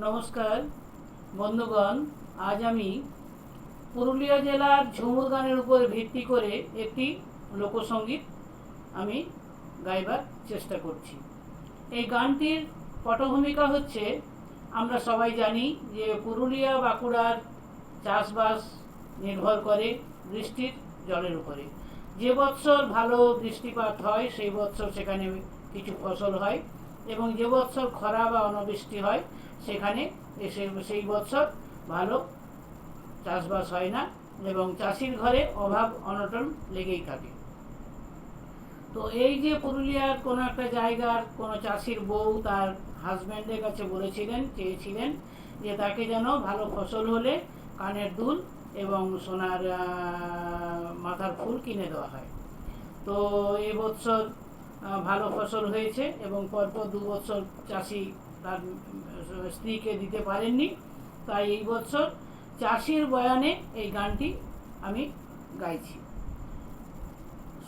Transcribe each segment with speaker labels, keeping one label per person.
Speaker 1: নমস্কার বন্ধুগণ, আজ আমি পুরুলিয়া জেলার ঝুমুর গানের উপর ভিত্তি করে একটি লোকসঙ্গীত আমি গাইবার চেষ্টা করছি। এই গানটির পটভূমিকা হচ্ছে, আমরা সবাই জানি যে পুরুলিয়া বাঁকুড়ার চাষবাস নির্ভর করে বৃষ্টির জলের উপরে। যে বৎসর ভালো বৃষ্টিপাত হয় সেই বৎসর সেখানে কিছু ফসল হয়, এবং যে বৎসর খরা বা অনাবৃষ্টি হয় সেখানে সেই বৎসর ভালো চাষবাস হয় না, এবং চাষির ঘরে অভাব অনটন লেগেই থাকে। তো এই যে পুরুলিয়ার কোনো একটা জায়গার কোনো চাষির বউ তার হাজব্যান্ডের কাছে চেয়েছিলেন যে তাকে যেন ভালো ফসল হলে কানের দুল এবং সোনার মাথার ফুল কিনে দেওয়া হয়। তো এবছর ভালো ফসল হয়েছে, এবং পরপর 2 বছর চাষি তার স্ত্রীকে দিতে পারেননি। তাই এই বছর চাষির বয়ানে এই গানটি আমি গাইছি।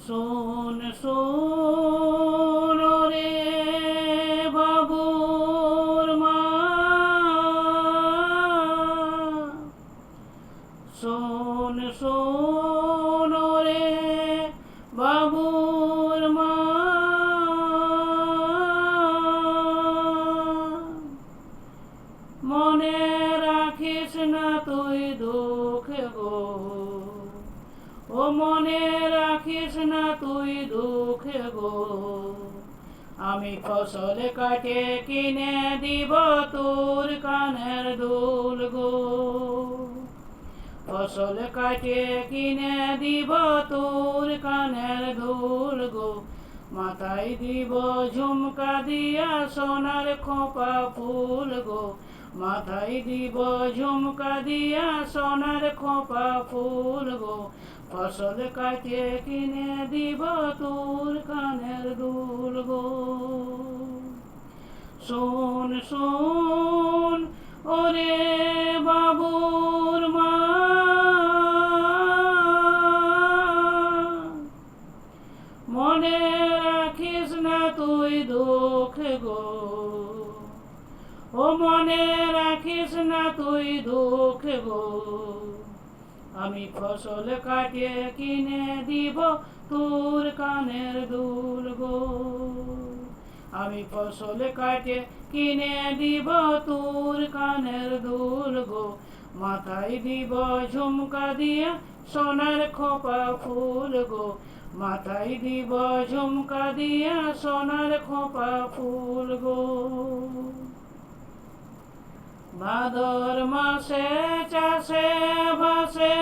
Speaker 1: শোন শোন রে বাবুর মা, শোন শোন রে বাবুর মা, মনে রাখিস না তুই দুঃখ গো, ও মনে রাখিস না তুই দুঃখ গো, আমি ফসল কাটে কিনে দিব তোর কানের দুল গো, ফসল কাটে কিনে দিব তোর কানের দুল গো, মাথায় দিব ঝুমকা দিয়া সোনার খোপা ফুল গো, মাথায় দিব ঝুমকা দিয়া সোনার খোপা ফুল গো, ফসল কাটে কিনে দিব তোর কানের দুল গো। শোন শোন ওরে বাবুর মা, মনে রাখিস না তুই দুঃখ গো, ও মনে রাখিস না তুই দুঃখ গো, আমি ফসল কাটে কিনে দিব তোর কানের দুল গো, আমি ফসল কাটে কিনে দিব তোর কানের দুল গো, মাথায় দিব ঝুমকা দিয়া সোনার খোপা ফুল গো, মাথায় দিব ঝুমকা দিয়া সোনার খোপা ফুল গো। ভাদর মাসে চাষে বাসে,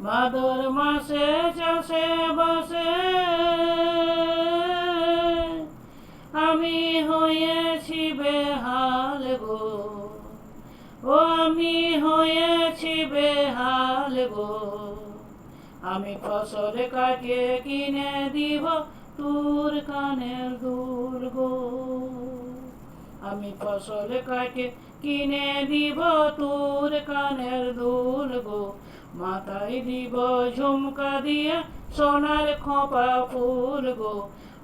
Speaker 1: ভাদর মাসে চাষে বাসে, আমি হয়েছি বেহাল গো, ও আমি হয়েছি বেহাল গো, আমি ফসল কাটিয়ে কিনে দিব তোর কানের দুল গো, আমি ফসল কাটে কিনে দিব তোর কানের দুল গো, মাথায় দিব ঝুমকা দিয়া সোনার খোপা ফুল গো,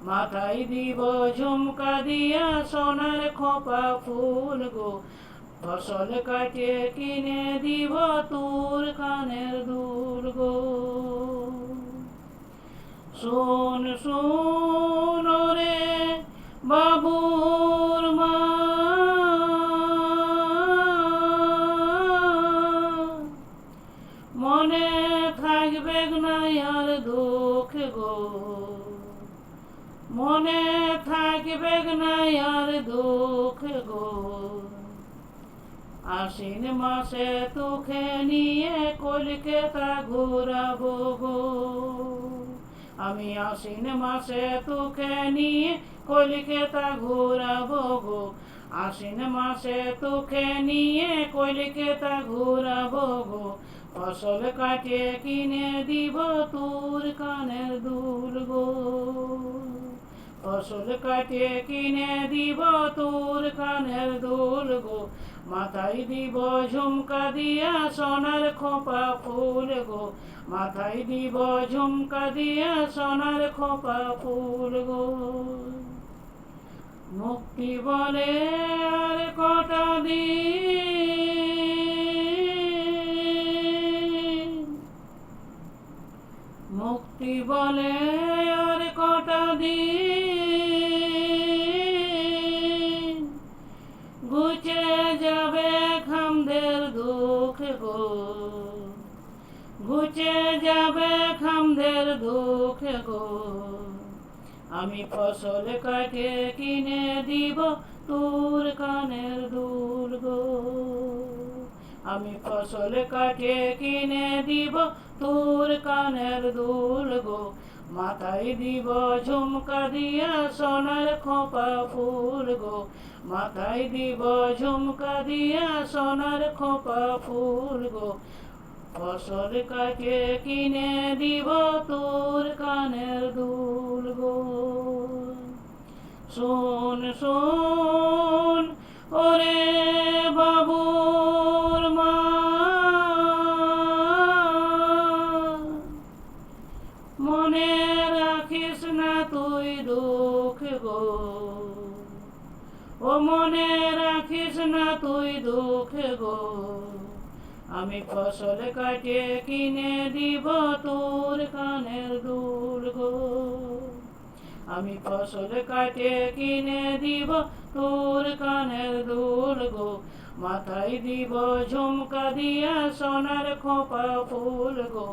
Speaker 1: মাথায় দিব ঝুমকা দিয়া সোনার খোপা ফুল গো, ফসল কাটে কিনে দিব তোর কানের দুল গো। শোন শোন রে বাবুর মা, মনে থাকবে না আর দুঃখ গো, মনে থাকবে না আর দুঃখ গো, আশ্বিন মাসে তোকে নিয়ে কলকাতা ঘুরাবো গো, আমি আশ্বিন মাসে তোকে নিয়ে কলকাতা ঘুরাবো গো, আশ্বিন মাসে তোকে নিয়ে কলকাতা ঘুরাবো গো, ফসল কাটে কিনে দিব তোর কানের দুল গো, ফসল কাটে কিনে দিব তোর কানের দুল গো, মাথায় দিব ঝুমকা দিয়া সোনার খোপা ফুল গো, মাথায় দিব ঝুমকা দিয়া সোনার খোপা ফুল গো। মুক্তি বলে আর কটা দিন, মুক্তি বলে আর কটা দিন, ঘুচে যাবে খামদের দুঃখ গো, ঘুচে যাবে খামদের দুঃখ গো। আমি ফসল কাটে কিনে দিব তোর কানের দুল গো, আমি ফসল কাটে কিনে দিব তোর কানের দুল গো। মাথায় দিব ঝুমকা দিয়া সোনার খোপা ফুল গো, মাথায় দিব ঝুমকা দিয়া সোনার খোপা ফুল গো। ফসল কাটে কিনে দিব তোর কানের দুল গো। শোন শোন ওরে বাবুর মা, মনে রাখিস না তুই দুঃখ গো, ও মনে রাখিস না তুই দুঃখ গো। আমি ফসল কাটে কিনে দিব তোর কানের দুল গো, আমি ফসল কাটে কিনে দিব তোর কানের দুল গো। মাথায় দিব ঝুমকা দিয়া সোনার খোপা ফুল গো,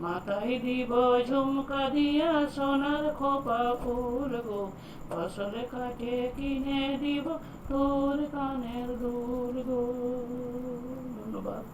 Speaker 1: মাথায় দিব ঝুমকা দিয়া সোনার খোপা ফুল গো। ফসল কাটে কিনে দিব তোর কানের দুল গো। ধন্যবাদ।